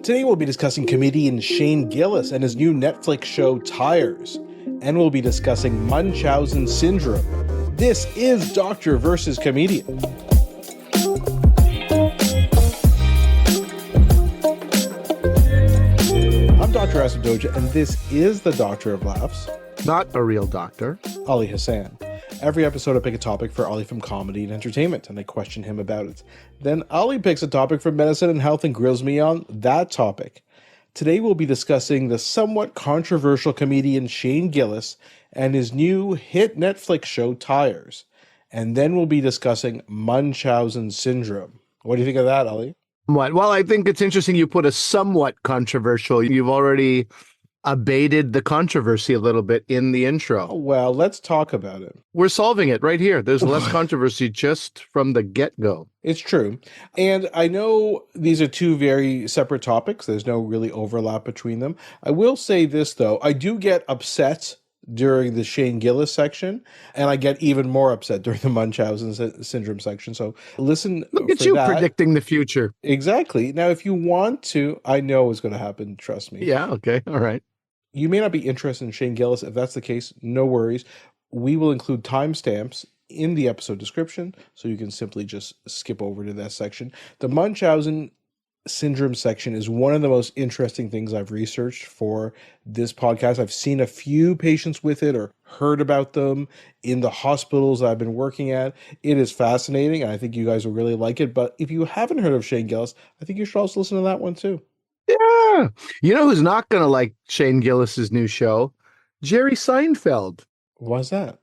Today we'll be discussing comedian Shane Gillis and his new Netflix show Tires. And we'll be discussing Munchausen Syndrome. This is Doctor versus Comedian. I'm Dr. Asif, and this is the Doctor of Laughs. Not a real doctor. Ali Hassan. Every episode I pick a topic for Ali from comedy and entertainment, and I question him about it. Then Ali picks a topic from medicine and health and grills me on that topic. Today we'll be discussing the somewhat controversial comedian Shane Gillis and his new hit Netflix show Tires. And then we'll be discussing Munchausen Syndrome. What do you think of that, Ali? What? Well, I think it's interesting you put a somewhat controversial. You've already abated the controversy a little bit in the intro. Well, let's talk about it. We're solving it right here. There's less controversy just from the get-go. It's true. And I know these are two very separate topics. There's no really overlap between them. I will say this, though. I do get upset during the Shane Gillis section, and I get even more upset during the Munchausen Syndrome section. So listen. Look at you predicting the future. Exactly. Now, if you want to, I know what's going to happen. Trust me. Yeah, okay. All right. You may not be interested in Shane Gillis. If that's the case, no worries. We will include timestamps in the episode description, so you can simply just skip over to that section. The Munchausen Syndrome section is one of the most interesting things I've researched for this podcast. I've seen a few patients with it or heard about them in the hospitals I've been working at. It is fascinating, and I think you guys will really like it. But if you haven't heard of Shane Gillis, I think you should also listen to that one too. Yeah. You know who's not going to like Shane Gillis's new show? Jerry Seinfeld. Why's that?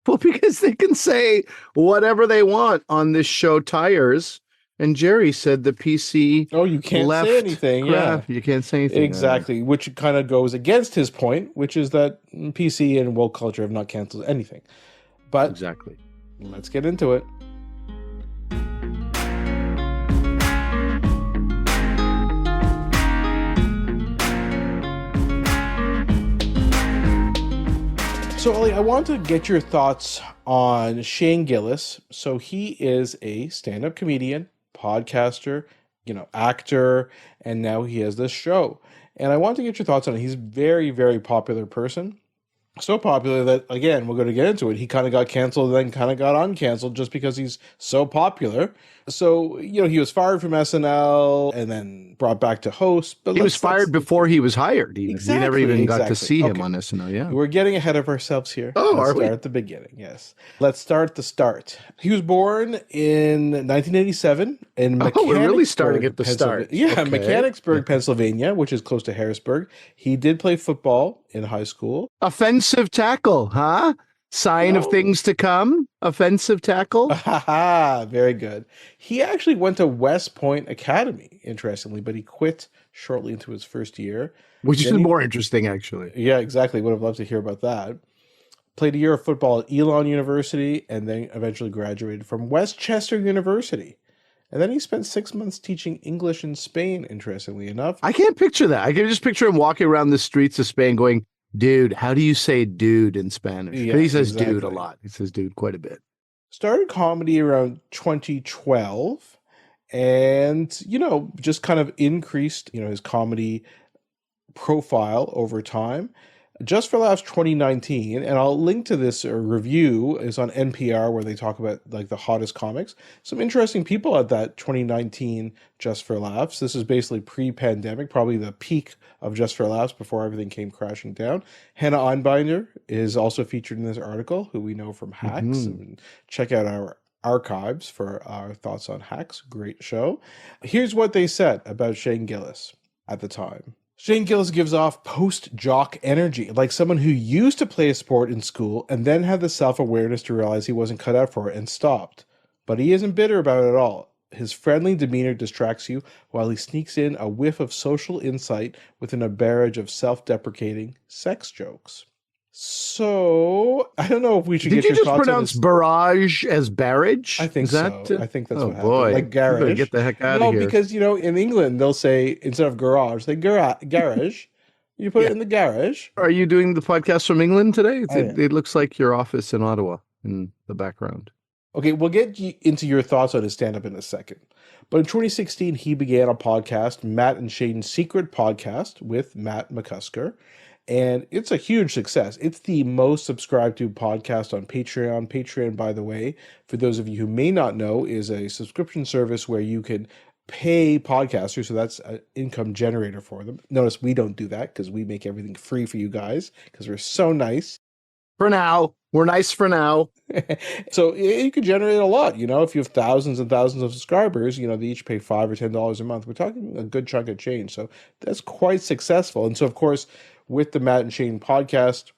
Well, because they can say whatever they want on this show, Tires. And Jerry said the PC. Oh, you can't say anything. Crap. Yeah, you can't say anything. Exactly, which kind of goes against his point, which is that PC and woke culture have not canceled anything. But exactly. Let's get into it. So, Ali, I want to get your thoughts on Shane Gillis. So he is a stand-up comedian, podcaster, actor, and now he has this show. And I want to get your thoughts on it. He's a very, very popular person. So popular that, again, we're going to get into it. He kind of got canceled and then kind of got uncanceled just because he's so popular. So, he was fired from SNL and then brought back to host. But he was fired before he was hired. Exactly, we never even got to see him on SNL, yeah. We're getting ahead of ourselves here. Oh, Let's are we? Start at the beginning, yes. Let's start the start. He was born in 1987 in Mechanicsburg. Oh, we're really starting at the start. Yeah, okay. Mechanicsburg, Pennsylvania, which is close to Harrisburg. He did play football in high school. Offensive tackle, huh? Sign of things to come? Offensive tackle? Very good. He actually went to West Point Academy, interestingly, but he quit shortly into his first year. Which is more interesting, actually. Yeah, exactly. Would have loved to hear about that. Played a year of football at Elon University and then eventually graduated from Westchester University. And then he spent 6 months teaching English in Spain, interestingly enough. I can't picture that. I can just picture him walking around the streets of Spain going, dude, how do you say dude in Spanish? Yeah, but he says exactly. dude a lot. He says dude quite a bit. Started comedy around 2012 and, just kind of increased, his comedy profile over time. Just for Laughs 2019, and I'll link to this review, is on NPR where they talk about the hottest comics. Some interesting people at that 2019 Just for Laughs. This is basically pre-pandemic, probably the peak of Just for Laughs before everything came crashing down. Hannah Einbinder is also featured in this article, who we know from Hacks. Mm-hmm. And check out our archives for our thoughts on Hacks. Great show. Here's what they said about Shane Gillis at the time. Shane Gillis gives off post-jock energy, like someone who used to play a sport in school and then had the self-awareness to realize he wasn't cut out for it and stopped. But he isn't bitter about it at all. His friendly demeanor distracts you while he sneaks in a whiff of social insight within a barrage of self-deprecating sex jokes. So, I don't know if we should get your thoughts on this. Did you just pronounce barrage as barrage? I think so. I think that's what happened. Boy. Like garage. Get the heck out of here. No, because, in England, they'll say, instead of garage, they garage. You put it in the garage. Are you doing the podcast from England today? It looks like your office in Ottawa in the background. Okay, we'll get into your thoughts on his stand-up in a second. But in 2016, he began a podcast, Matt and Shane's Secret Podcast with Matt McCusker. And it's a huge success. It's the most subscribed to podcast on Patreon. Patreon, by the way, for those of you who may not know, is a subscription service where you can pay podcasters, so that's an income generator for them. Notice we don't do that because we make everything free for you guys because we're so nice. For now, we're nice for now. So you could generate a lot, if you have thousands and thousands of subscribers, they each pay $5 or $10 a month. We're talking a good chunk of change. So that's quite successful. And so, of course, with the Matt and Shane podcast,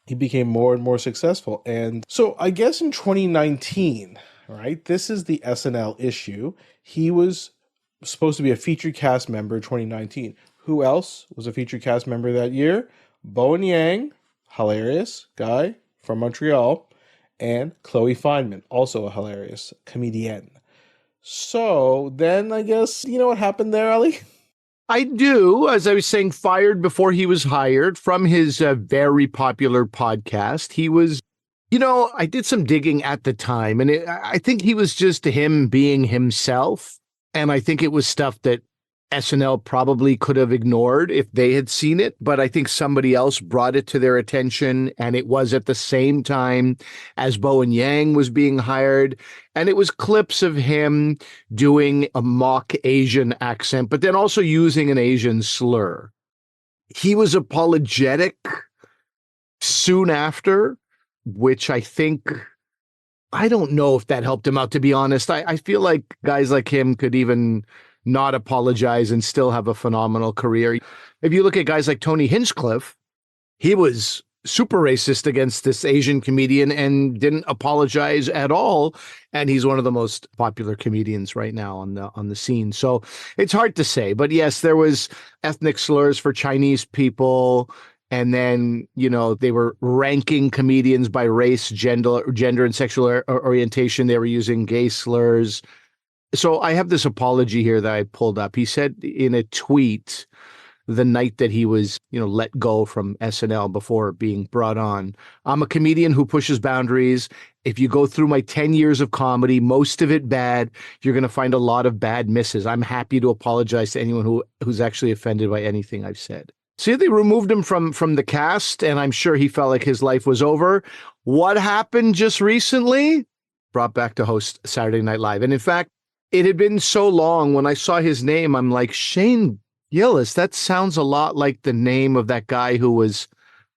he became more and more successful. And so I guess in 2019, right, this is the SNL issue. He was supposed to be a featured cast member in 2019. Who else was a featured cast member that year? Bowen Yang, hilarious guy from Montreal, and Chloe Feynman, also a hilarious comedienne. So then I guess, you know what happened there, Ali? I do, as I was saying, fired before he was hired from his very popular podcast. He was, I did some digging at the time, and I think he was just him being himself. And I think it was stuff that SNL probably could have ignored if they had seen it, but I think somebody else brought it to their attention, and it was at the same time as Bowen Yang was being hired, and it was clips of him doing a mock Asian accent, but then also using an Asian slur. He was apologetic soon after, which I don't know if that helped him out, to be honest. I feel like guys like him could even not apologize and still have a phenomenal career. If you look at guys like Tony Hinchcliffe, he was super racist against this Asian comedian and didn't apologize at all. And he's one of the most popular comedians right now on the scene. So it's hard to say, but yes, there was ethnic slurs for Chinese people. And then, they were ranking comedians by race, gender and sexual orientation. They were using gay slurs. So I have this apology here that I pulled up. He said in a tweet the night that he was, let go from SNL before being brought on, "I'm a comedian who pushes boundaries. If you go through my 10 years of comedy, most of it bad, you're going to find a lot of bad misses. I'm happy to apologize to anyone who's actually offended by anything I've said." So they removed him from the cast, and I'm sure he felt like his life was over. What happened just recently? Brought back to host Saturday Night Live. And in fact, it had been so long. When I saw his name, I'm like, Shane Gillis, that sounds a lot like the name of that guy who was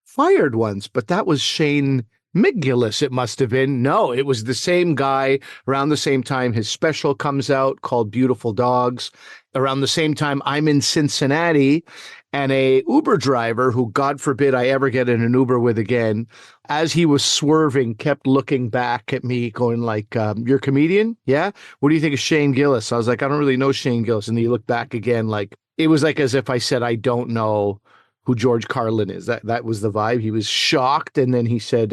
fired once, but that was Shane McGillis, it must have been. No, it was the same guy. Around the same time, his special comes out called Beautiful Dogs. Around the same time, I'm in Cincinnati, and a Uber driver who, God forbid I ever get in an Uber with again, as he was swerving, kept looking back at me going like, "You're a comedian? Yeah? What do you think of Shane Gillis?" I was like, "I don't really know Shane Gillis." And he looked back again like, it was like as if I said, "I don't know who George Carlin is." That was the vibe. He was shocked. And then he said,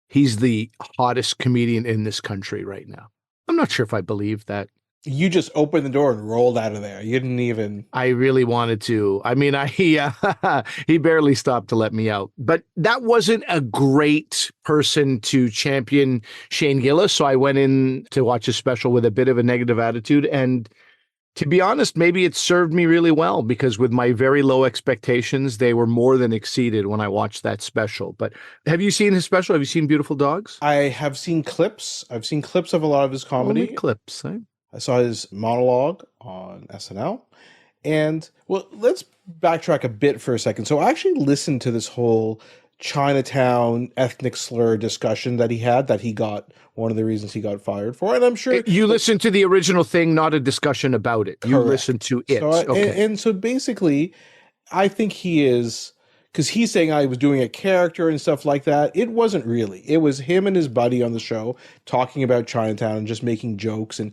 "He's the hottest comedian in this country right now." I'm not sure if I believe that. You just opened the door and rolled out of there. You didn't even... I really wanted to. I mean, he barely stopped to let me out. But that wasn't a great person to champion Shane Gillis. So I went in to watch his special with a bit of a negative attitude. And to be honest, maybe it served me really well, because with my very low expectations, they were more than exceeded when I watched that special. But have you seen his special? Have you seen Beautiful Dogs? I have seen clips. I've seen clips of a lot of his comedy. Only clips, eh? I saw his monologue on SNL. And, well, let's backtrack a bit for a second. So I actually listened to this whole Chinatown ethnic slur discussion that he got one of the reasons he got fired for. And I'm sure... You listened to the original thing, not a discussion about it. Correct. You listened to it. So and so basically, I think he is... Because he's saying I was doing a character and stuff like that. It wasn't really. It was him and his buddy on the show talking about Chinatown and just making jokes. And,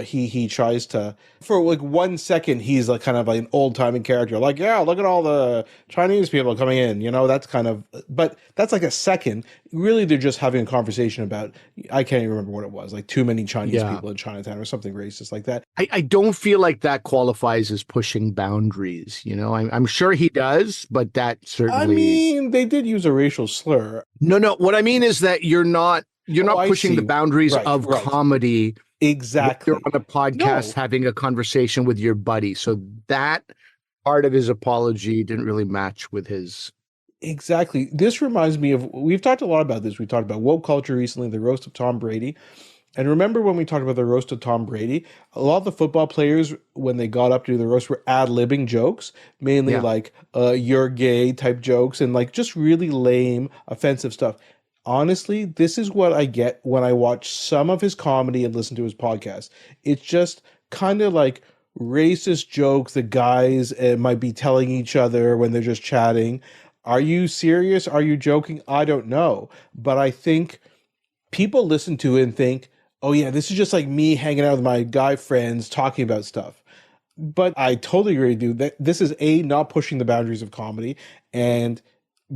he tries to, for like 1 second, he's like kind of like an old-timey character. Like, yeah, look at all the Chinese people coming in. That's kind of, but that's like a second. Really, they're just having a conversation about, I can't even remember what it was, like too many Chinese people in Chinatown or something racist like that. I don't feel like that qualifies as pushing boundaries. I'm sure he does, but that certainly... I mean, they did use a racial slur. No. What I mean is that you're not you're Oh, not I pushing the see. boundaries Right, of right. comedy when you're Exactly. on a podcast No, having a conversation with your buddy. So that part of his apology didn't really match with his. exactly. This reminds me of, we've talked a lot about this. We talked about woke culture recently, the roast of Tom Brady. And remember when we talked about the roast of Tom Brady, a lot of the football players, when they got up to do the roast, were ad-libbing jokes, mainly Yeah. like you're gay type jokes and like just really lame, offensive stuff. Honestly, this is what I get when I watch some of his comedy and listen to his podcast. It's just kind of like racist jokes that guys might be telling each other when they're just chatting. Are you serious? Are you joking? I don't know. But I think people listen to it and think, oh yeah, this is just like me hanging out with my guy friends talking about stuff. But I totally agree with you that this is A, not pushing the boundaries of comedy, and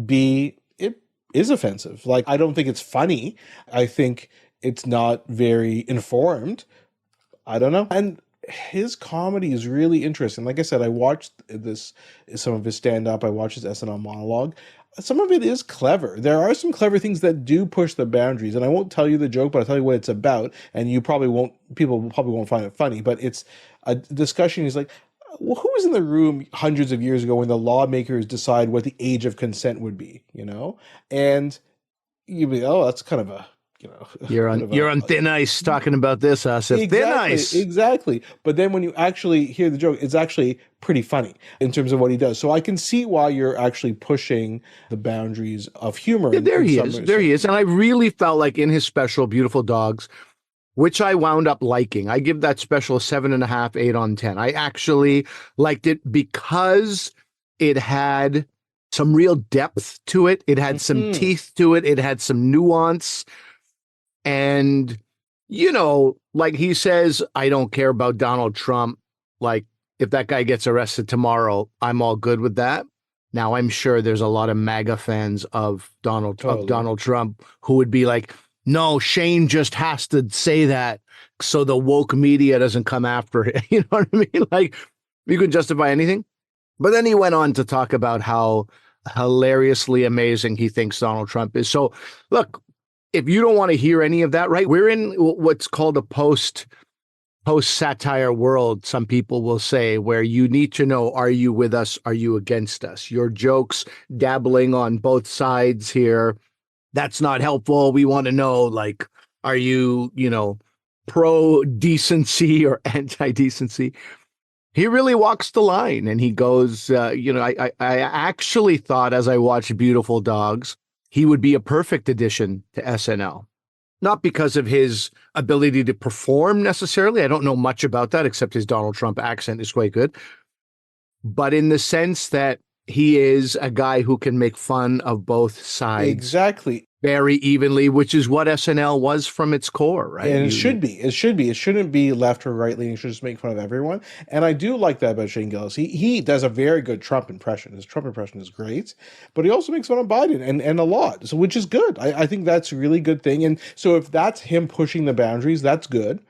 B, it is offensive. Like, I don't think it's funny. I think it's not very informed. I don't know. And his comedy is really interesting. Like I said, I watched this, some of his stand up, I watched his SNL monologue. Some of it is clever. There are some clever things that do push the boundaries, and I won't tell you the joke, but I'll tell you what it's about, and you probably won't, people probably won't find it funny, but it's a discussion. He's like, well, who was in the room hundreds of years ago when the lawmakers decide what the age of consent would be, you know? And you'd be, oh, that's kind of a, you know, You're bit on of you're on thin ice talking about this, Asif. Thin exactly, ice. exactly. But then when you actually hear the joke, it's actually pretty funny in terms of what he does. So I can see why you're actually pushing the boundaries of humor Yeah, there in he some is. There he is. And I really felt like in his special, Beautiful Dogs, which I wound up liking. I give that special a 7.5, 8 on 10. I actually liked it because it had some real depth to it. It had some Mhm. teeth to it. It had some nuance. And, like he says, I don't care about Donald Trump. Like, if that guy gets arrested tomorrow, I'm all good with that. Now, I'm sure there's a lot of MAGA fans of Totally. Donald Trump who would be like, no, Shane just has to say that so the woke media doesn't come after him. You know what I mean? Like, you can justify anything. But then he went on to talk about how hilariously amazing he thinks Donald Trump is. So, look, if you don't want to hear any of that, right? We're in what's called a post satire world, some people will say, where you need to know, are you with us? Are you against us? Your jokes dabbling on both sides here. That's not helpful. We want to know, like, are you, pro decency or anti decency? He really walks the line and he goes, I actually thought as I watched Beautiful Dogs, he would be a perfect addition to SNL. Not because of his ability to perform necessarily. I don't know much about that, except his Donald Trump accent is quite good. But in the sense that he is a guy who can make fun of both sides Exactly. very evenly, which is what SNL was from its core, right? And it should be. It should be. It shouldn't be left or right leaning. It should just make fun of everyone. And I do like that about Shane Gillis. He does a very good Trump impression. His Trump impression is great, but he also makes fun of Biden and a lot. So which is good. I think that's a really good thing. And so if that's him pushing the boundaries, that's good.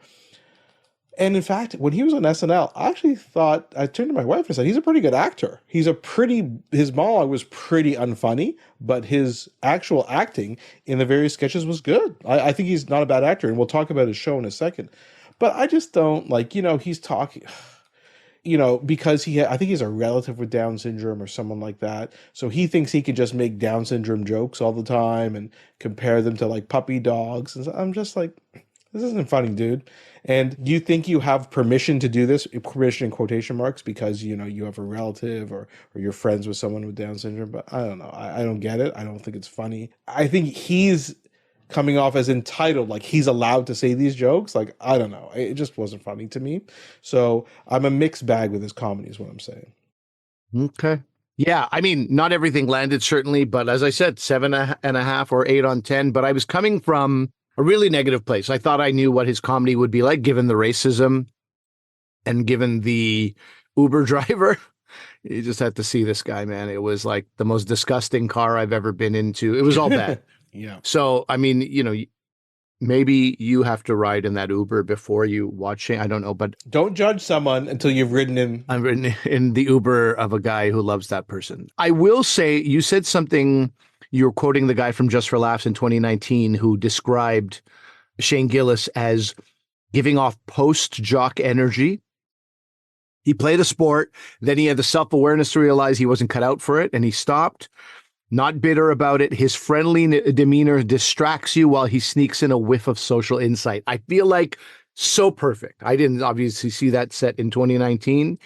And in fact, when he was on SNL, I actually thought, I turned to my wife and said, he's a pretty good actor. His monologue was pretty unfunny, but his actual acting in the various sketches was good. I think he's not a bad actor, and we'll talk about his show in a second. But I just don't, like, he's talking, because I think he's a relative with Down syndrome or someone like that. So he thinks he can just make Down syndrome jokes all the time and compare them to like puppy dogs. And so I'm just like, this isn't funny, dude. And you think you have permission to do this, permission in quotation marks, because, you have a relative or you're friends with someone with Down syndrome. But I don't know. I don't get it. I don't think it's funny. I think he's coming off as entitled, like he's allowed to say these jokes. Like, I don't know. It just wasn't funny to me. So I'm a mixed bag with his comedy is what I'm saying. Okay. Yeah, I mean, not everything landed, certainly, but as I said, 7.5 or 8 on 10. But I was coming from a really negative place. I thought I knew what his comedy would be like, given the racism and given the Uber driver. You just had to see this guy, man. It was like the most disgusting car I've ever been into. It was all bad. Yeah. So, I mean, maybe you have to ride in that Uber before you watch Shane. I don't know, but Don't judge someone until you've ridden in. I'm in the Uber of a guy who loves that person. I will say, you said something you're quoting the guy from Just for Laughs in 2019 who described Shane Gillis as giving off post-jock energy. He played a sport, then he had the self-awareness to realize he wasn't cut out for it, and he stopped. Not bitter about it. His friendly demeanor distracts you while he sneaks in a whiff of social insight. I feel like so perfect. I didn't obviously see that set in 2019,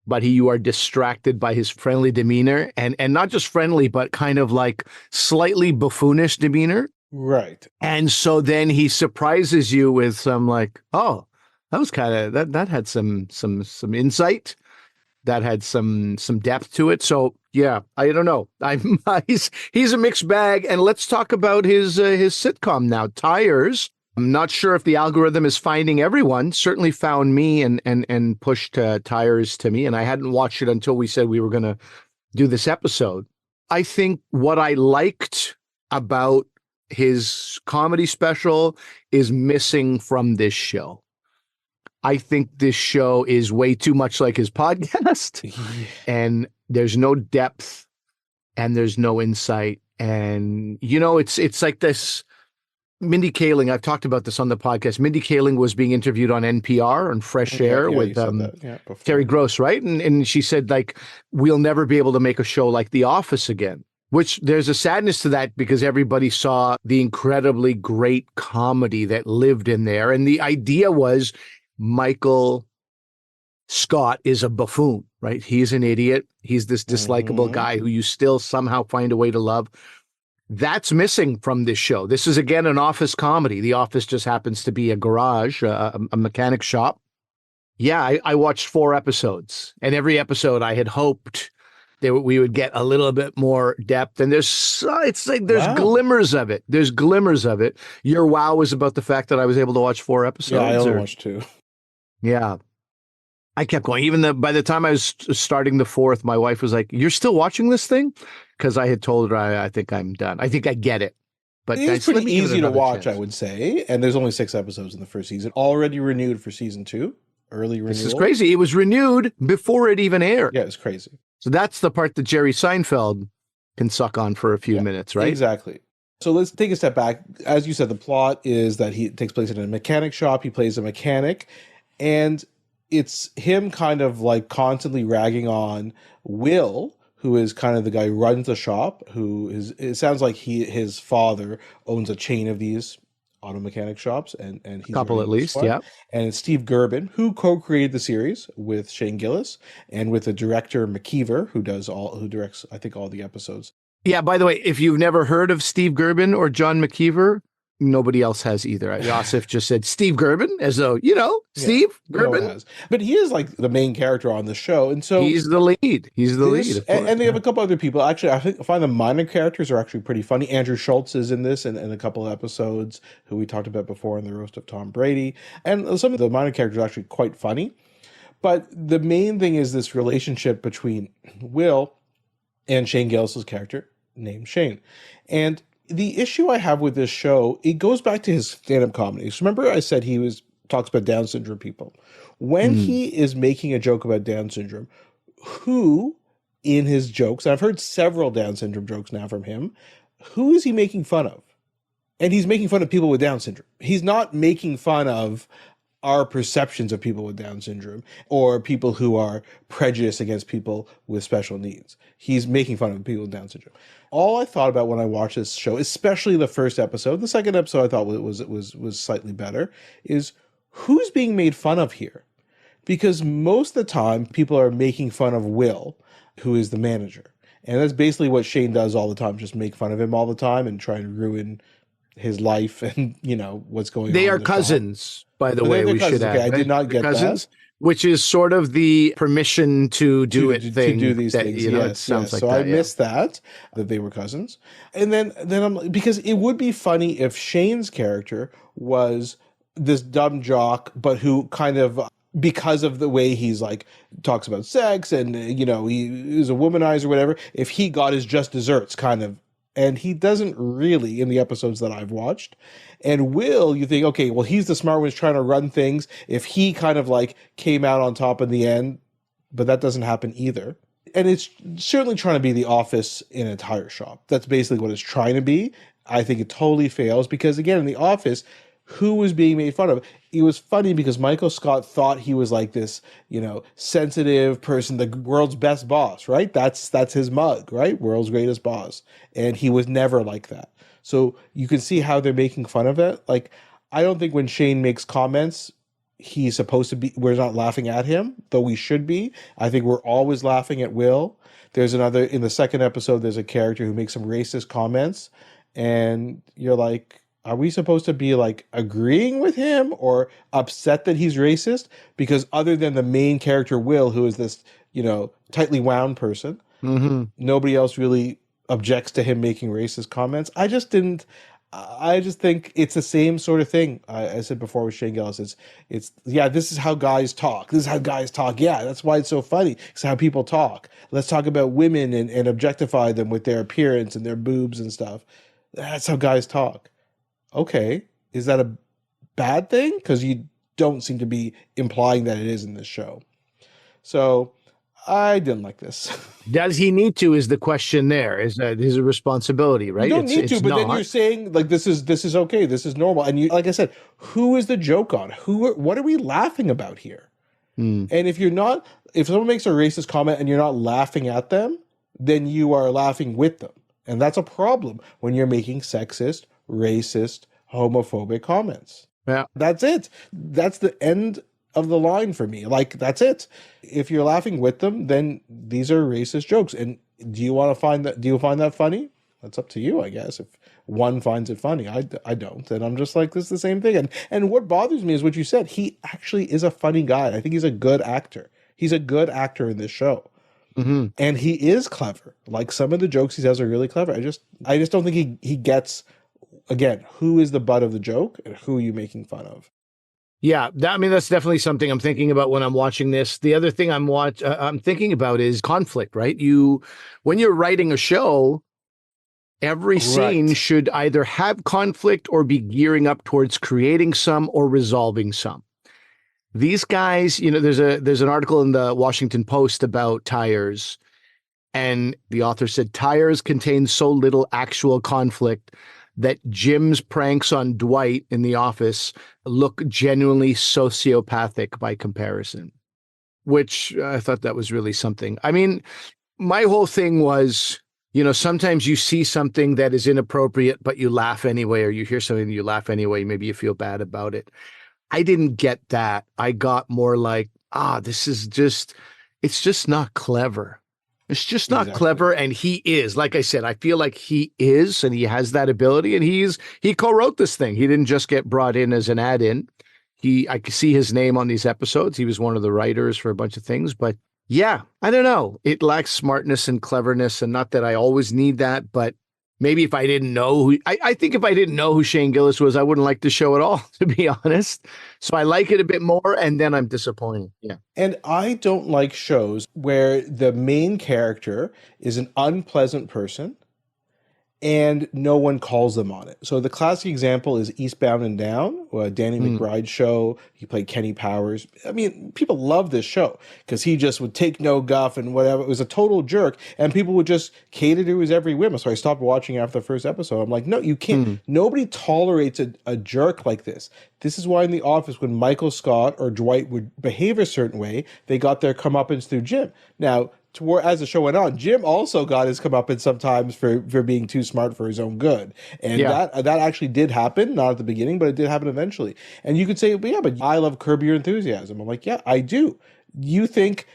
but you are distracted by his friendly demeanor, and not just friendly, but kind of like slightly buffoonish demeanor. Right. And so then he surprises you with some like, oh, that was kind of that had some insight. That had some depth to it. So yeah, I don't know. He's a mixed bag. And let's talk about his sitcom now, Tires. I'm not sure if the algorithm is finding everyone. Certainly found me and pushed Tires to me. And I hadn't watched it until we said we were going to do this episode. I think what I liked about his comedy special is missing from this show. I think this show is way too much like his podcast, and there's no depth and there's no insight. And, you know, it's like this Mindy Kaling. I've talked about this on the podcast. Mindy Kaling was being interviewed on NPR on Fresh Air with Terry Gross, right? And she said, like, we'll never be able to make a show like The Office again, which there's a sadness to that because everybody saw the incredibly great comedy that lived in there. And the idea was Michael Scott is a buffoon, right? He's an idiot. He's this dislikable guy who you still somehow find a way to love. That's missing from this show. This is, again, an office comedy. The office just happens to be a garage, a mechanic shop. Yeah, I watched 4 episodes, and every episode I had hoped that we would get a little bit more depth. And there's glimmers of it. There's glimmers of it. Your wow was about the fact that I was able to watch 4 episodes. Yeah, I only watched 2. Yeah. I kept going. Even by the time I was starting the 4th, my wife was like, "You're still watching this thing?" Because I had told her, I think I'm done. I think I get it. But it's pretty easy to watch, I would say. And there's only 6 episodes in the first season. Already renewed for season 2. Early renewal. This is crazy. It was renewed before it even aired. Yeah, it's crazy. So that's the part that Jerry Seinfeld can suck on for a few minutes, right? Exactly. So let's take a step back. As you said, the plot is that he takes place in a mechanic shop. He plays a mechanic. And it's him kind of like constantly ragging on Will, who is kind of the guy who runs the shop, it sounds like his father owns a chain of these auto mechanic shops, and he's a couple at least, yeah. And it's Steve Gerben, who co-created the series with Shane Gillis and with the director McKeever, who directs, I think, all the episodes. Yeah, by the way, if you've never heard of Steve Gerben or John McKeever, nobody else has either. Asif just said Steve Gerben as though, Steve Gerben. But he is like the main character on the show. And so he's the lead. And they have a couple other people. Actually, I find the minor characters are actually pretty funny. Andrew Schultz is in this and a couple of episodes, who we talked about before in the roast of Tom Brady. And some of the minor characters are actually quite funny. But the main thing is this relationship between Will and Shane Gillis' character named Shane. And the issue I have with this show, it goes back to his stand-up comedy. So remember I said he talks about Down syndrome people. When he is making a joke about Down syndrome, who in his jokes, and I've heard several Down syndrome jokes now from him, who is he making fun of? And he's making fun of people with Down syndrome. He's not making fun of our perceptions of people with Down syndrome or people who are prejudiced against people with special needs. He's making fun of people with Down syndrome. All I thought about when I watched this show, especially the first episode, the second episode I thought was slightly better, is who's being made fun of here? Because most of the time people are making fun of Will, who is the manager. And that's basically what Shane does all the time, just make fun of him all the time and try and ruin his life and, what's going on. They are cousins, by the way, we should add. Okay, I did not get that. Which is sort of the permission to do it thing. To do these things, yes. It sounds like so that, I missed that they were cousins. And then I'm because it would be funny if Shane's character was this dumb jock, but who kind of, because of the way he's like, talks about sex and, he is a womanizer or whatever, if he got his just desserts kind of, and he doesn't really in the episodes that I've watched. And Will, you think, okay, well, he's the smart one who's trying to run things. If he kind of like came out on top in the end, but that doesn't happen either. And it's certainly trying to be The Office in a tire shop. That's basically what it's trying to be. I think it totally fails because, again, in The Office, who was being made fun of? It was funny because Michael Scott thought he was like this, sensitive person, the world's best boss, right? That's his mug, right? World's greatest boss. And he was never like that. So you can see how they're making fun of it. Like, I don't think when Shane makes comments, he's supposed to be, we're not laughing at him, though we should be. I think we're always laughing at Will. There's another, in the second episode, there's a character who makes some racist comments, and you're like, are we supposed to be like agreeing with him or upset that he's racist? Because other than the main character, Will, who is this, tightly wound person, nobody else really objects to him making racist comments. I just think it's the same sort of thing. I said before with Shane Gillis, it's this is how guys talk. This is how guys talk. Yeah, that's why it's so funny. It's how people talk. Let's talk about women and objectify them with their appearance and their boobs and stuff. That's how guys talk. Okay, is that a bad thing? Because you don't seem to be implying that it is in this show. So I didn't like this. Does he need to? Is the question there? Is that his responsibility, right? You don't need to, but then you're saying like this is okay, this is normal, and you, like I said, who is the joke on? What are we laughing about here? And if someone makes a racist comment and you're not laughing at them, then you are laughing with them, and that's a problem when you're making sexist, racist, homophobic comments. Yeah, that's it. That's the end of the line for me. Like, that's it. If you're laughing with them, then these are racist jokes. And do you find that funny? That's up to you, I guess. If one finds it funny, I don't. And I'm just like, this is the same thing. And what bothers me is what you said. He actually is a funny guy. I think he's a good actor. He's a good actor in this show. And he is clever. Like, some of the jokes he says are really clever. I just don't think he gets, again, who is the butt of the joke and who are you making fun of? Yeah, that's definitely something I'm thinking about when I'm watching this. The other thing I'm thinking about is conflict, right? When you're writing a show, every scene should either have conflict or be gearing up towards creating some or resolving some. These guys, there's an article in the Washington Post about tires, and the author said tires contain so little actual conflict that Jim's pranks on Dwight in The Office look genuinely sociopathic by comparison, which I thought that was really something. I mean, my whole thing was, sometimes you see something that is inappropriate, but you laugh anyway, or you hear something and you laugh anyway. Maybe you feel bad about it. I didn't get that. I got more like, it's just not clever. It's just not clever, and he is. Like I said, I feel like he is, and he has that ability, and he co-wrote this thing. He didn't just get brought in as an add-in. I could see his name on these episodes. He was one of the writers for a bunch of things, but yeah, I don't know. It lacks smartness and cleverness, and not that I always need that, but maybe if I didn't know I think if I didn't know who Shane Gillis was, I wouldn't like the show at all, to be honest. So I like it a bit more, and then I'm disappointed. Yeah. And I don't like shows where the main character is an unpleasant person and no one calls them on it. So the classic example is Eastbound and Down, Danny McBride's show. He played Kenny Powers. I mean, people love this show because he just would take no guff and whatever. It was a total jerk, and people would just cater to his every whim. So I stopped watching after the first episode. I'm like, no, you can't. Nobody tolerates a jerk like this. This is why in The Office, when Michael Scott or Dwight would behave a certain way, they got their comeuppance through Jim. Now, as the show went on, Jim also got his comeuppance sometimes for being too smart for his own good. And that actually did happen, not at the beginning, but it did happen eventually. And you could say, but I love Curb Your Enthusiasm. I'm like, yeah, I do. You think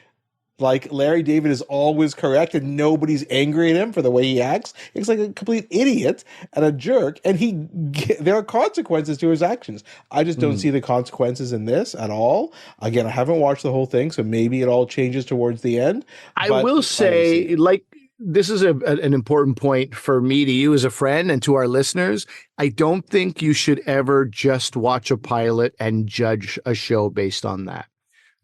like Larry David is always correct and nobody's angry at him for the way he acts? He's like a complete idiot and a jerk, and there are consequences to his actions. I just don't see the consequences in this at all. Again, I haven't watched the whole thing, so maybe it all changes towards the end. I will say, like, this is an important point for me to you as a friend and to our listeners. I don't think you should ever just watch a pilot and judge a show based on that.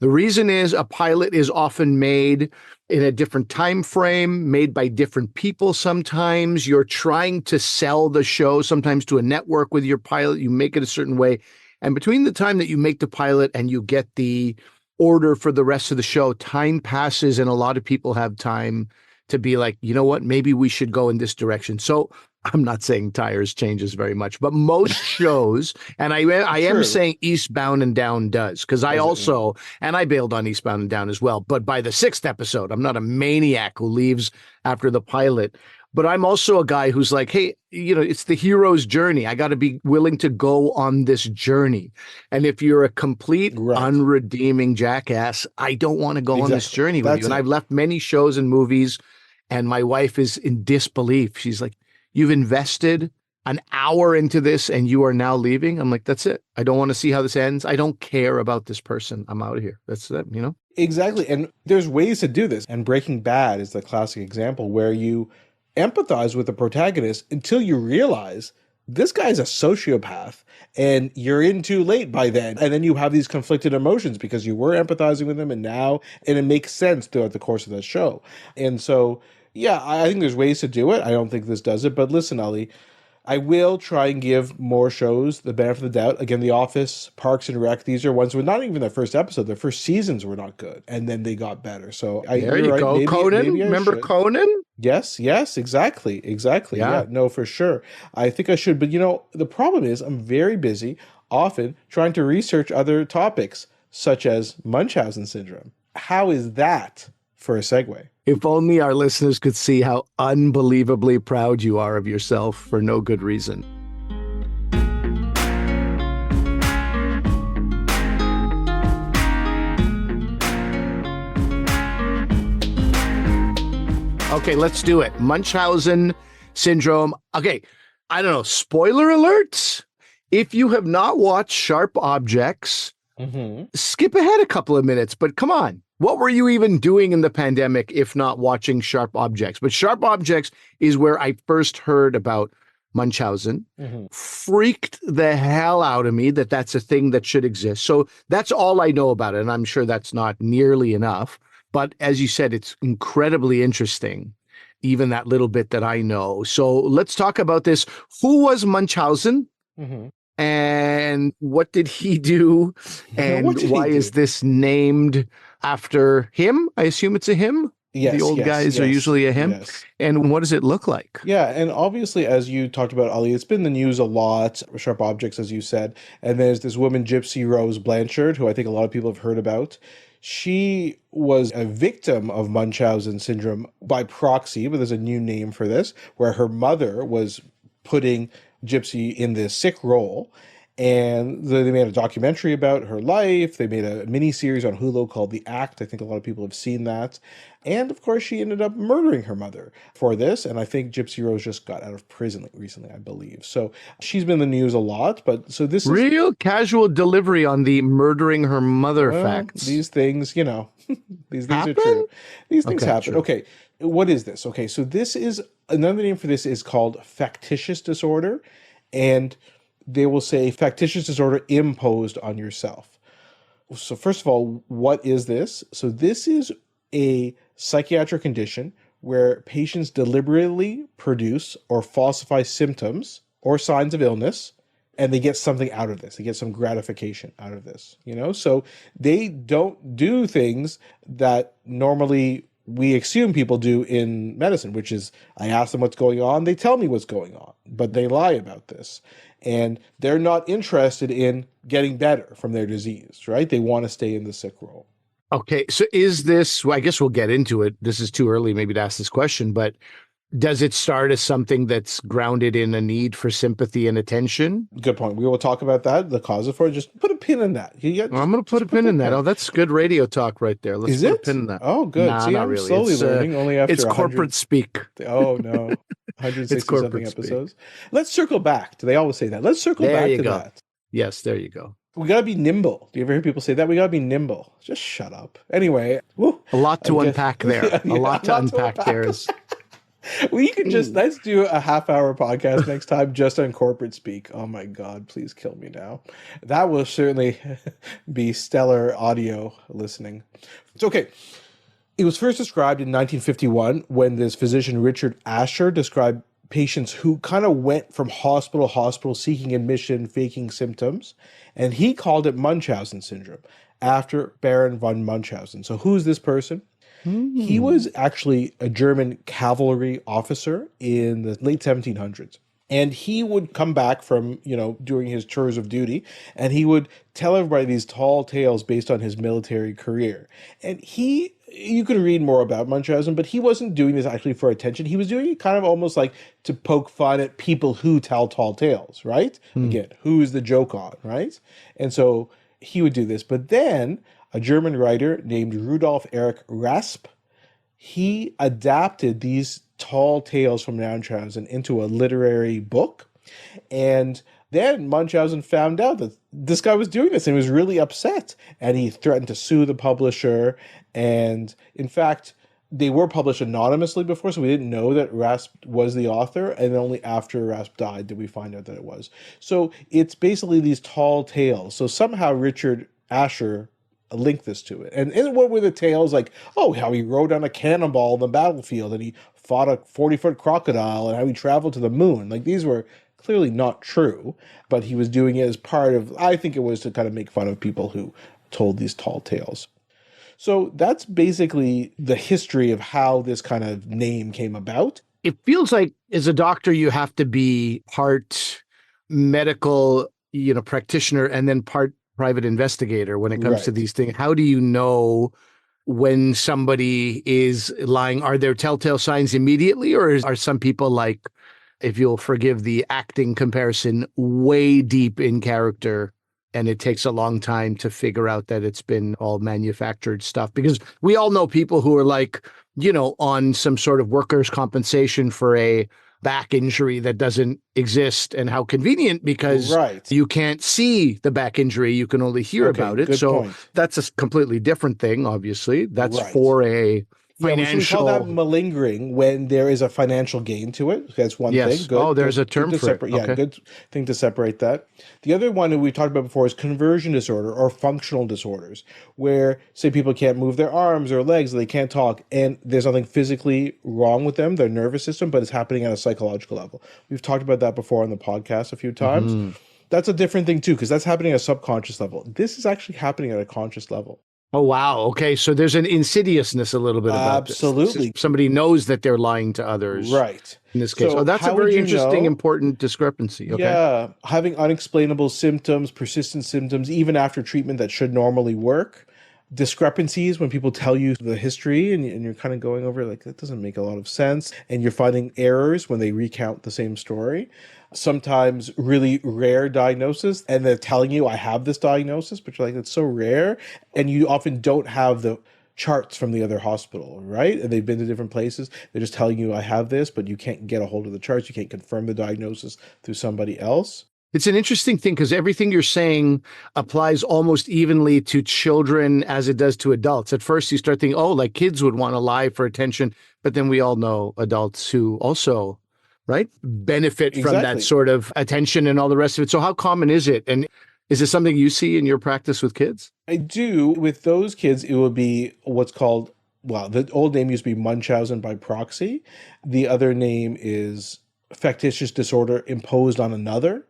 The reason is a pilot is often made in a different time frame, made by different people sometimes. You're trying to sell the show sometimes to a network with your pilot. You make it a certain way. And between the time that you make the pilot and you get the order for the rest of the show, time passes and a lot of people have time to be like, you know what, maybe we should go in this direction. So I'm not saying Tires changes very much, but most shows, and I am True. saying Eastbound and Down does, because I also, and I bailed on Eastbound and Down as well, but by the 6th episode, I'm not a maniac who leaves after the pilot, but I'm also a guy who's like, hey, you know, it's the hero's journey. I got to be willing to go on this journey. And if you're a complete unredeeming jackass, I don't want to go on this journey with you. And I've left many shows and movies, and my wife is in disbelief. She's like, you've invested an hour into this and you are now leaving? I'm like, that's it. I don't want to see how this ends. I don't care about this person. I'm out of here. That's it, you know? Exactly. And there's ways to do this. And Breaking Bad is the classic example where you empathize with the protagonist until you realize this guy's a sociopath and you're in too late by then. And then you have these conflicted emotions because you were empathizing with him and it makes sense throughout the course of the show. And so, yeah, I think there's ways to do it. I don't think this does it. But listen, Ali, I will try and give more shows the benefit of the doubt. Again, The Office, Parks and Rec, these are ones where not even their first episode, their first seasons were not good. And then they got better. So there you go. Maybe, Conan, remember Conan? Yes, exactly. Yeah, no, for sure. I think I should. But, you know, the problem is I'm very busy, often trying to research other topics, such as Munchausen Syndrome. How is that for a segue? If only our listeners could see how unbelievably proud you are of yourself for no good reason. Okay, let's do it. Munchausen Syndrome. Okay, I don't know. Spoiler alerts. If you have not watched Sharp Objects, skip ahead a couple of minutes, but come on. What were you even doing in the pandemic if not watching Sharp Objects? But Sharp Objects is where I first heard about Munchausen. Freaked the hell out of me that that's a thing that should exist. So that's all I know about it. And I'm sure that's not nearly enough. But as you said, it's incredibly interesting, even that little bit that I know. So let's talk about this. Who was Munchausen? And what did he do? And why is this named after him? I assume it's a him. Yes, the old guys are usually a him. And what does it look like? Yeah, and obviously, as you talked about, Ali, it's been in the news a lot, Sharp Objects, as you said. And there's this woman, Gypsy-Rose Blanchard, who I think a lot of people have heard about. She was a victim of Munchausen syndrome by proxy, but there's a new name for this, where her mother was putting Gypsy in this sick role. And they made a documentary about her life. They made a mini-series on Hulu called The Act. I think a lot of people have seen that. And, of course, she ended up murdering her mother for this. And I think Gypsy-Rose just got out of prison recently, I believe. So she's been in the news a lot. But so this real casual delivery on the murdering her mother facts. These things, you know, these things are true. These things happen. True. Okay, what is this? Okay, so this is, another name for this is called factitious disorder. And they will say factitious disorder imposed on yourself. So first of all, what is this? So this is a psychiatric condition where patients deliberately produce or falsify symptoms or signs of illness, and they get something out of this. They get some gratification out of this, you know? So they don't do things that normally we assume people do in medicine, which is I ask them what's going on, they tell me what's going on, but they lie about this. And they're not interested in getting better from their disease, right? They want to stay in the sick role. Okay, so is this, well, I guess we'll get into it. This is too early maybe to ask this question, but does it start as something that's grounded in a need for sympathy and attention? Good point. We will talk about that, the cause for it. Just put a pin in that. I'm going to put a pin in that. Oh, that's good radio talk right there. Let's put a pin in that. Oh, good. Nah, see, not I'm really. slowly learning. Only after it's corporate speak. Oh, no. 160-something episodes. Let's circle back. Do they always say that? Let's circle back to that. Yes, there you go. We got to be nimble. Do you ever hear people say that? We got to be nimble. Just shut up. Anyway. Woo, a lot to unpack there. A lot to unpack there is... We can just, let's do a half-hour podcast next time just on corporate speak. Oh my God, please kill me now. That will certainly be stellar audio listening. It's okay. It was first described in 1951 when this physician, Richard Asher, described patients who kind of went from hospital to hospital seeking admission, faking symptoms, and he called it Munchausen syndrome. after Baron von Munchausen. So who's this person? He Hmm. was actually a German cavalry officer in the late 1700s. And he would come back from, doing his tours of duty, and he would tell everybody these tall tales based on his military career. And you can read more about Munchausen, but he wasn't doing this actually for attention. He was doing it kind of almost like to poke fun at people who tell tall tales, right? Hmm. Again, who is the joke on, right? And so he would do this. But then a German writer named Rudolf Erich Raspe, he adapted these tall tales from Munchausen into a literary book. And then Munchausen found out that this guy was doing this and he was really upset. And he threatened to sue the publisher. And in fact, they were published anonymously before, so we didn't know that Rasp was the author. And only after Rasp died did we find out that it was. So it's basically these tall tales. So somehow Richard Asher link this to it. And what were the tales like? Oh, how he rode on a cannonball on the battlefield and he fought a 40-foot crocodile and how he traveled to the moon. Like, these were clearly not true, but he was doing it as part of, I think it was to kind of make fun of people who told these tall tales. So that's basically the history of how this kind of name came about. It feels like as a doctor, you have to be part medical, practitioner and then part private investigator when it comes to Right. these things. How do you know when somebody is lying? Are there telltale signs immediately, or are some people, like, if you'll forgive the acting comparison, way deep in character and it takes a long time to figure out that it's been all manufactured stuff? Because we all know people who are like, on some sort of workers' compensation for a back injury that doesn't exist, and how convenient, because Right. you can't see the back injury, you can only hear Okay, about it. good So point. that's a completely different thing, obviously. That's Right. for a Yeah, we should call that financial. malingering when there is a financial gain to it. That's one thing. Yes. Good. Oh, there's Good. a term Good to for it. separate. Yeah, Okay. good thing to separate that. The other one that we talked about before is conversion disorder or functional disorders, where, say, people can't move their arms or legs, they can't talk, and there's nothing physically wrong with them, their nervous system, but it's happening at a psychological level. We've talked about that before on the podcast a few times. Mhm. That's a different thing too, because that's happening at a subconscious level. This is actually happening at a conscious level. Oh, wow. Okay. So there's an insidiousness a little bit about this. Absolutely. Somebody knows that they're lying to others Right. in this case. So Oh, that's a how would very you interesting, know? important discrepancy. Okay. Yeah, having unexplainable symptoms, persistent symptoms, even after treatment that should normally work. Discrepancies when people tell you the history and you're kind of going over like, that doesn't make a lot of sense. And you're finding errors when they recount the same story. Sometimes really rare diagnosis, and they're telling you, I have this diagnosis, but you're like, it's so rare. And you often don't have the charts from the other hospital, right? And they've been to different places. They're just telling you, I have this, but you can't get a hold of the charts. You can't confirm the diagnosis through somebody else. It's an interesting thing because everything you're saying applies almost evenly to children as it does to adults. At first, you start thinking, oh, like kids would want to lie for attention. But then we all know adults who also, right, benefit from that Exactly. sort of attention and all the rest of it. So how common is it? And is it something you see in your practice with kids? I do. With those kids, it would be what's called, well, the old name used to be Munchausen by proxy. The other name is factitious disorder imposed on another.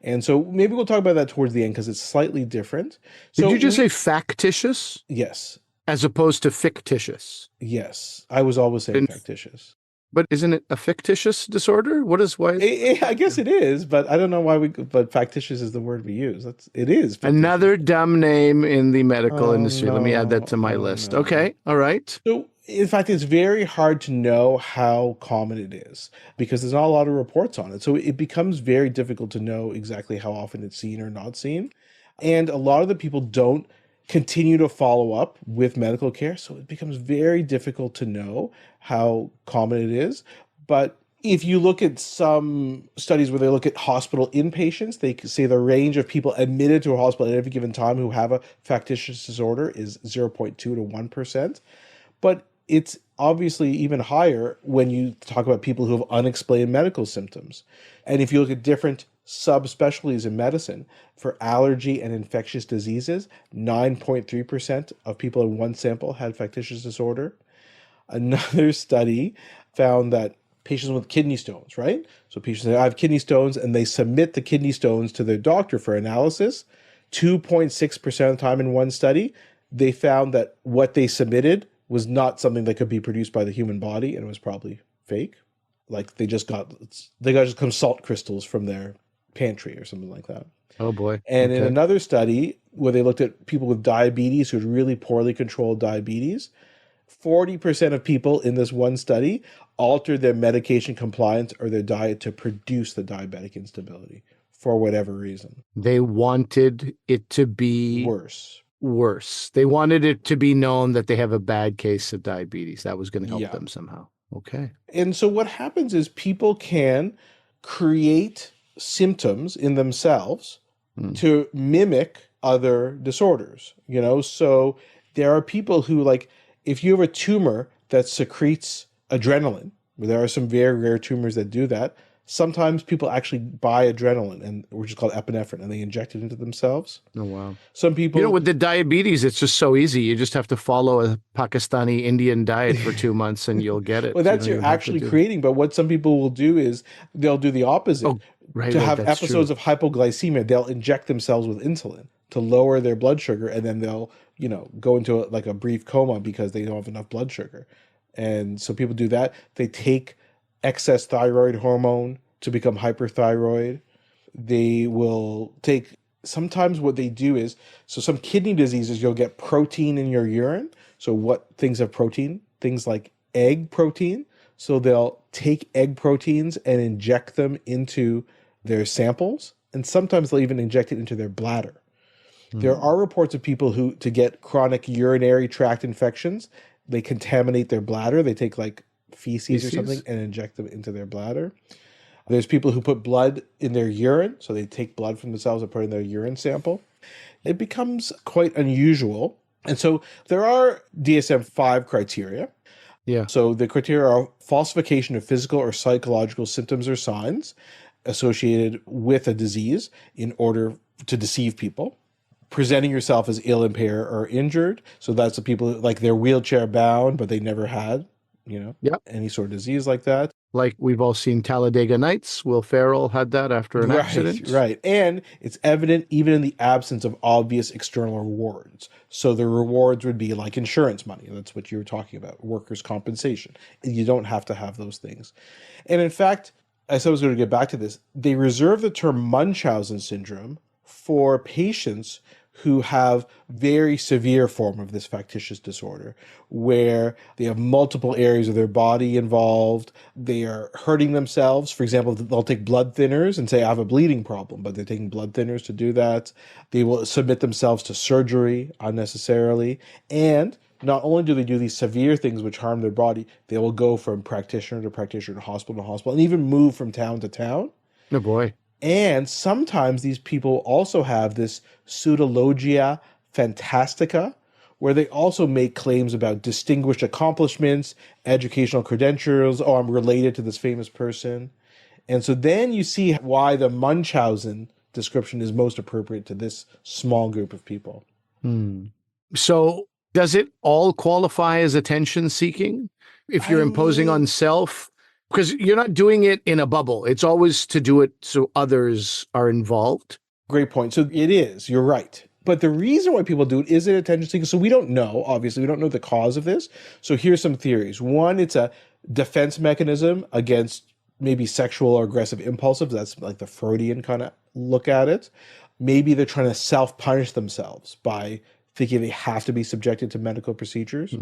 And so maybe we'll talk about that towards the end because it's slightly different. So Did you just say factitious yes, as opposed to fictitious? yes. I was always saying And- factitious. But isn't it a fictitious disorder? Why? I guess it is, but I don't know why but factitious is the word we use. It is. Fictitious. Another dumb name in the medical Oh, industry. Let me add that to my no, list. no. Okay. All right. So, in fact, it's very hard to know how common it is because there's not a lot of reports on it. So it becomes very difficult to know exactly how often it's seen or not seen. And a lot of the people don't continue to follow up with medical care. So it becomes very difficult to know how common it is. But if you look at some studies where they look at hospital inpatients, they say the range of people admitted to a hospital at every given time who have a factitious disorder is 0.2 to 1%. But it's obviously even higher when you talk about people who have unexplained medical symptoms. And if you look at different subspecialties in medicine, for allergy and infectious diseases, 9.3% of people in one sample had factitious disorder. Another study found that patients with kidney stones, right? So patients say, I have kidney stones, and they submit the kidney stones to their doctor for analysis. 2.6% of the time in one study, they found that what they submitted was not something that could be produced by the human body, and it was probably fake. Like they got just some salt crystals from their pantry or something like that. Oh boy. And in another study where they looked at people with diabetes who had really poorly controlled diabetes, 40% of people in this one study altered their medication compliance or their diet to produce the diabetic instability for whatever reason. They wanted it to be worse. They wanted it to be known that they have a bad case of diabetes. That was going to help them somehow. Okay. And so what happens is people can create symptoms in themselves to mimic other disorders, So there are people who, like, if you have a tumor that secretes adrenaline, there are some very rare tumors that do that. Sometimes people actually buy adrenaline, which is called epinephrine, and they inject it into themselves. Oh, wow. Some people... with the diabetes, it's just so easy. You just have to follow a Pakistani Indian diet for 2 months and you'll get it. Well, that's you're actually creating. But what some people will do is they'll do the opposite. To have episodes of hypoglycemia, they'll inject themselves with insulin to lower their blood sugar, and then they'll, go into a brief coma because they don't have enough blood sugar. And so people do that. They take excess thyroid hormone to become hyperthyroid. They will take, sometimes what they do is, so some kidney diseases, you'll get protein in your urine. So what things have protein? Things like egg protein. So they'll take egg proteins and inject them into their samples. And sometimes they'll even inject it into their bladder. There are reports of people who, to get chronic urinary tract infections, they contaminate their bladder. They take like feces or something and inject them into their bladder. There's people who put blood in their urine. So they take blood from themselves and put it in their urine sample. It becomes quite unusual. And so there are DSM-5 criteria. Yeah. So the criteria are falsification of physical or psychological symptoms or signs associated with a disease in order to deceive people. Presenting yourself as ill, impaired, or injured. So that's the people like they're wheelchair bound, but they never had, any sort of disease like that. Like we've all seen Talladega Nights. Will Ferrell had that after an accident. Right. And it's evident even in the absence of obvious external rewards. So the rewards would be like insurance money. That's what you were talking about, workers' compensation. You don't have to have those things. And in fact, I said I was going to get back to this. They reserve the term Munchausen Syndrome for patients who have very severe form of this factitious disorder, where they have multiple areas of their body involved. They are hurting themselves. For example, they'll take blood thinners and say, I have a bleeding problem, but they're taking blood thinners to do that. They will submit themselves to surgery unnecessarily. And not only do they do these severe things which harm their body, they will go from practitioner to hospital, and even move from town to town. Oh boy. And sometimes these people also have this pseudologia fantastica, where they also make claims about distinguished accomplishments, educational credentials. Oh, I'm related to this famous person. And so then you see why the Munchausen description is most appropriate to this small group of people. So does it all qualify as attention seeking? If you're imposing on self? Because you're not doing it in a bubble. It's always to do it so others are involved. Great point. So it is. You're right. But the reason why people do it is attention seeking. So we don't know, obviously, we don't know the cause of this. So here's some theories. One, it's a defense mechanism against maybe sexual or aggressive impulsive. That's like the Freudian kind of look at it. Maybe they're trying to self-punish themselves by thinking they have to be subjected to medical procedures.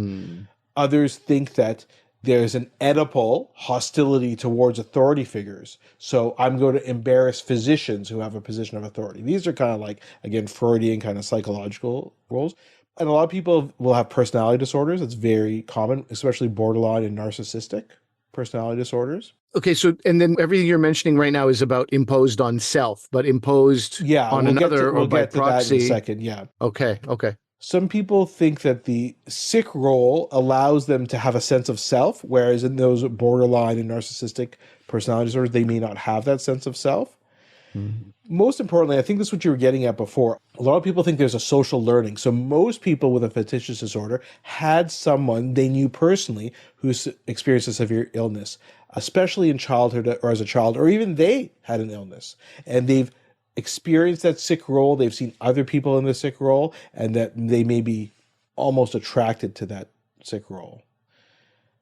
Others think that there's an Oedipal hostility towards authority figures. So I'm going to embarrass physicians who have a position of authority. These are kind of like, again, Freudian kind of psychological roles. And a lot of people will have personality disorders. It's very common, especially borderline and narcissistic personality disorders. Okay, so, and then everything you're mentioning right now is about imposed on self, but imposed on another or by proxy. We'll get to that in a second, yeah. Okay. Some people think that the sick role allows them to have a sense of self, whereas in those borderline and narcissistic personality disorders, they may not have that sense of self. Most importantly, I think this is what you were getting at before. A lot of people think there's a social learning. So most people with a factitious disorder had someone they knew personally who experienced a severe illness, especially in childhood or as a child, or even they had an illness. And they've experienced that sick role, they've seen other people in the sick role, and that they may be almost attracted to that sick role.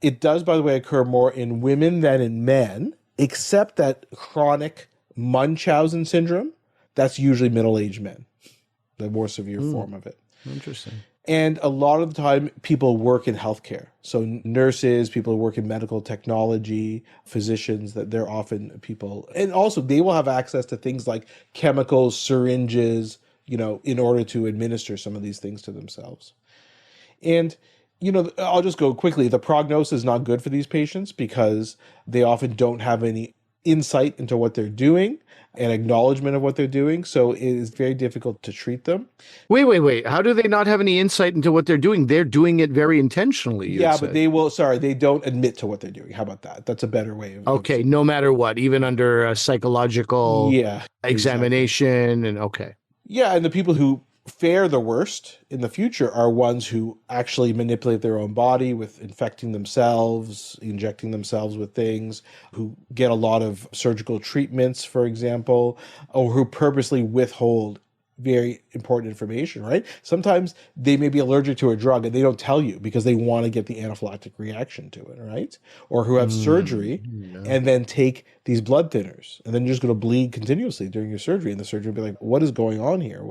It does, by the way, occur more in women than in men, except that chronic Munchausen syndrome, that's usually middle-aged men, the more severe form of it. Interesting. And a lot of the time, people work in healthcare. So nurses, people who work in medical technology, physicians, that they're often people. And also, they will have access to things like chemicals, syringes, in order to administer some of these things to themselves. And, I'll just go quickly. The prognosis is not good for these patients because they often don't have any insight into what they're doing and acknowledgement of what they're doing. So it is very difficult to treat them. Wait. How do they not have any insight into what they're doing? They're doing it very intentionally. But they don't admit to what they're doing. How about that? That's a better way of. Okay, no matter what, even under a psychological examination. Exactly. And okay. Yeah, and the people who fare the worst in the future are ones who actually manipulate their own body with infecting themselves, injecting themselves with things, who get a lot of surgical treatments, for example, or who purposely withhold very important information, right? Sometimes they may be allergic to a drug and they don't tell you because they want to get the anaphylactic reaction to it, right? Or who have surgery and then take these blood thinners and then you're just going to bleed continuously during your surgery, and the surgeon will be like, what is going on here?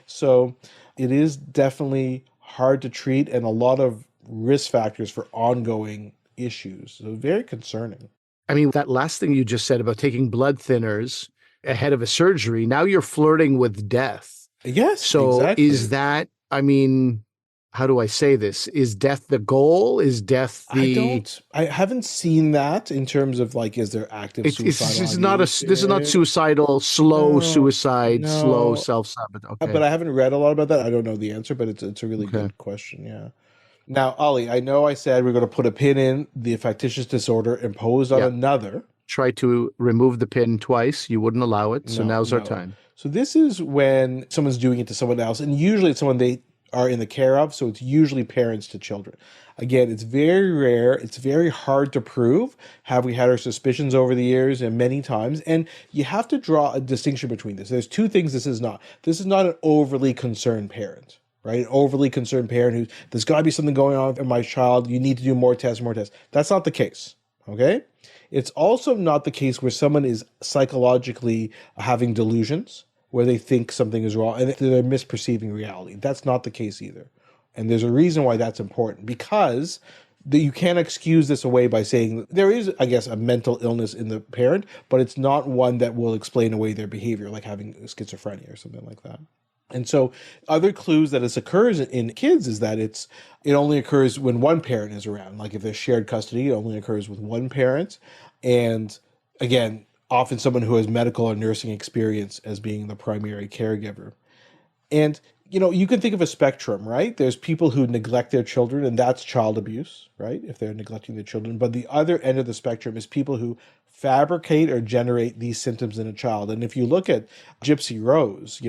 So it is definitely hard to treat and a lot of risk factors for ongoing issues. So very concerning. I mean, that last thing you just said about taking blood thinners ahead of a surgery, now you're flirting with death. Yes, so exactly. Is that, how do I say this? Is death the goal? Is death the... I haven't seen that in terms of is there active suicide? This is not suicidal, slow suicide, slow self-sabotage. Okay. But I haven't read a lot about that. I don't know the answer, but it's a really good question. Yeah. Now, Ollie, I know I said we're going to put a pin in the factitious disorder imposed on another. Try to remove the pin twice. You wouldn't allow it. So now's our time. So this is when someone's doing it to someone else, and usually it's someone they are in the care of. So it's usually parents to children. Again, it's very rare. It's very hard to prove. Have we had our suspicions over the years and many times? And you have to draw a distinction between this. There's two things this is not. This is not an overly concerned parent. Right? An overly concerned parent who, there's got to be something going on with my child. You need to do more tests. That's not the case. Okay? It's also not the case where someone is psychologically having delusions, where they think something is wrong and they're misperceiving reality. That's not the case either. And there's a reason why that's important, because you can't excuse this away by saying there is, I guess, a mental illness in the parent, but it's not one that will explain away their behavior, like having schizophrenia or something like that. And so other clues that this occurs in kids is that it only occurs when one parent is around. Like if there's shared custody, it only occurs with one parent. And again, often someone who has medical or nursing experience as being the primary caregiver. And, you can think of a spectrum, right? There's people who neglect their children, and that's child abuse, right? If they're neglecting their children. But the other end of the spectrum is people who fabricate or generate these symptoms in a child. And if you look at Gypsy-Rose,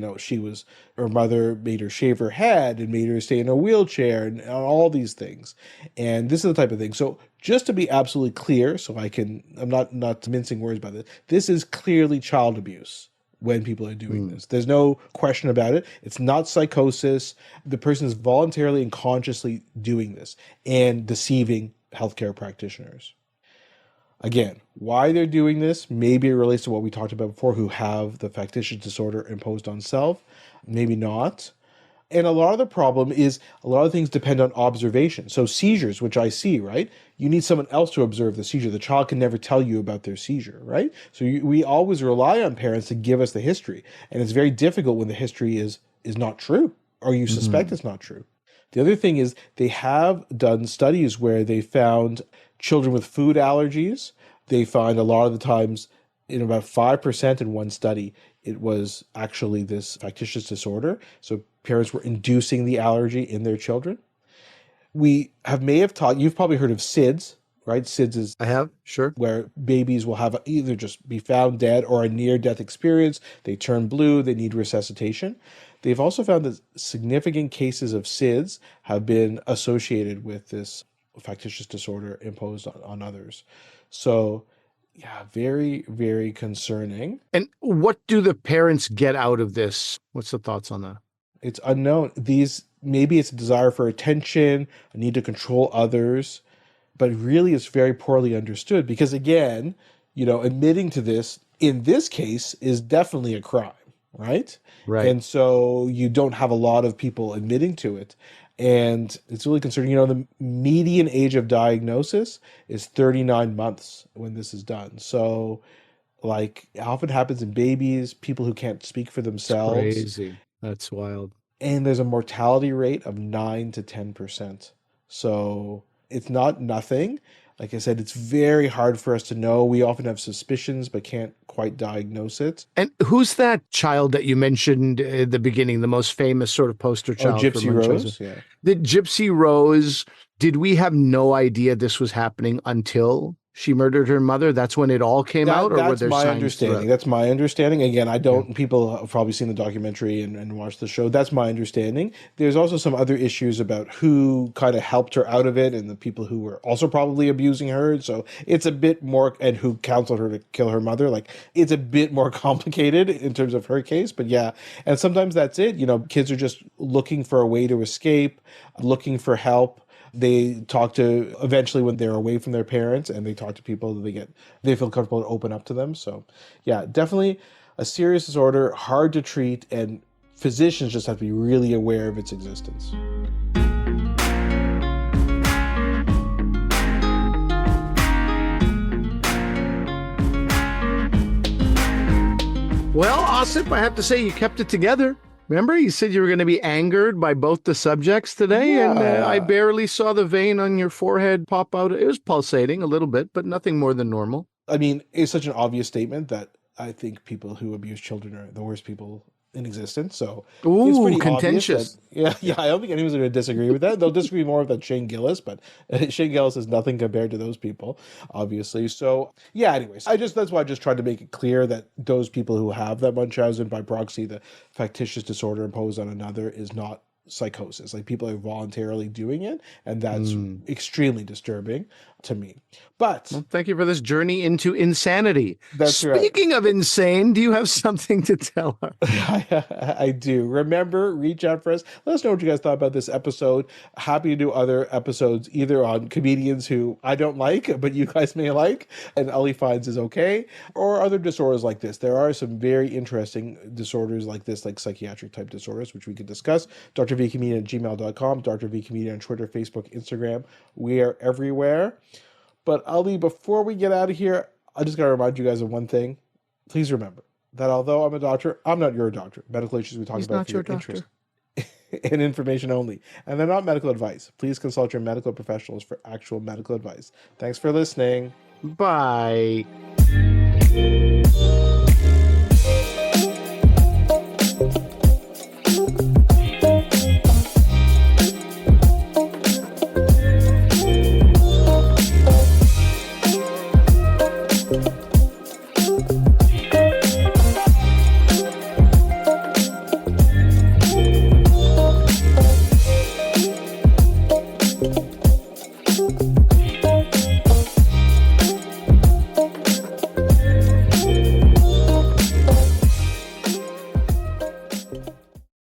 her mother made her shave her head and made her stay in a wheelchair and all these things. And this is the type of thing. So just to be absolutely clear, I'm not mincing words about this. This is clearly child abuse when people are doing this. There's no question about it. It's not psychosis. The person is voluntarily and consciously doing this and deceiving healthcare practitioners. Again, why they're doing this, maybe it relates to what we talked about before, who have the factitious disorder imposed on self, maybe not. And a lot of the problem is a lot of things depend on observation. So seizures, which I see, right? You need someone else to observe the seizure. The child can never tell you about their seizure, right? So we always rely on parents to give us the history. And it's very difficult when the history is not true or you suspect it's not true. The other thing is they have done studies where they found children with food allergies. They find a lot of the times, in about 5% in one study, it was actually this factitious disorder. So parents were inducing the allergy in their children. You've probably heard of SIDS, right? SIDS is... I have, sure. Where babies will have either just be found dead or a near-death experience. They turn blue, they need resuscitation. They've also found that significant cases of SIDS have been associated with this factitious disorder imposed on others. So Yeah, very, very concerning. And what do the parents get out of this? What's the thoughts on that? It's unknown. Maybe it's a desire for attention, a need to control others, but really it's very poorly understood because, again, admitting to this in this case is definitely a crime, right? Right. And so you don't have a lot of people admitting to it. And it's really concerning. The median age of diagnosis is 39 months when this is done. So, like, it often happens in babies, people who can't speak for themselves. Crazy. That's wild. And there's a mortality rate of 9 to 10%. So it's not nothing. Like I said, it's very hard for us to know. We often have suspicions, but can't quite diagnose it. And who's that child that you mentioned at the beginning, the most famous sort of poster child? Gypsy-Rose, yeah. The Gypsy-Rose, did we have no idea this was happening until she murdered her mother? That's when it all came out? Or were there my signs understanding. That's my understanding. Again, I don't, people have probably seen the documentary and watched the show. That's my understanding. There's also some other issues about who kind of helped her out of it and the people who were also probably abusing her. So it's a bit more, and who counseled her to kill her mother. Like, it's a bit more complicated in terms of her case. But yeah, and sometimes that's it. Kids are just looking for a way to escape, looking for help. They talk to, eventually when they're away from their parents, and they talk to people that they feel comfortable to open up to them. So yeah, definitely a serious disorder, hard to treat, and physicians just have to be really aware of its existence. Well, Asif, I have to say you kept it together. Remember, you said you were going to be angered by both the subjects today, and I barely saw the vein on your forehead pop out. It was pulsating a little bit, but nothing more than normal. I mean, it's such an obvious statement that I think people who abuse children are the worst people in existence. So it's pretty contentious. Yeah. I don't think anyone's going to disagree with that. They'll disagree more with that Shane Gillis, but Shane Gillis is nothing compared to those people, obviously. So yeah, anyways, that's why I just tried to make it clear that those people who have that Munchausen, by proxy, the factitious disorder imposed on another, is not psychosis. Like, people are voluntarily doing it, and that's extremely disturbing to me. But well, thank you for this journey into insanity. That's right. Speaking of insane, do you have something to tell us? I do. Remember, reach out for us. Let us know what you guys thought about this episode. Happy to do other episodes, either on comedians who I don't like, but you guys may like, and Ali finds is okay, or other disorders like this. There are some very interesting disorders like this, like psychiatric type disorders, which we could discuss. drvcomedian@gmail.com, Dr. V Comedian on Twitter, Facebook, Instagram. We are everywhere. But Ali, before we get out of here, I just got to remind you guys of one thing. Please remember that although I'm a doctor, I'm not your doctor. Medical issues we talk about for your interest and information only. And they're not medical advice. Please consult your medical professionals for actual medical advice. Thanks for listening. Bye.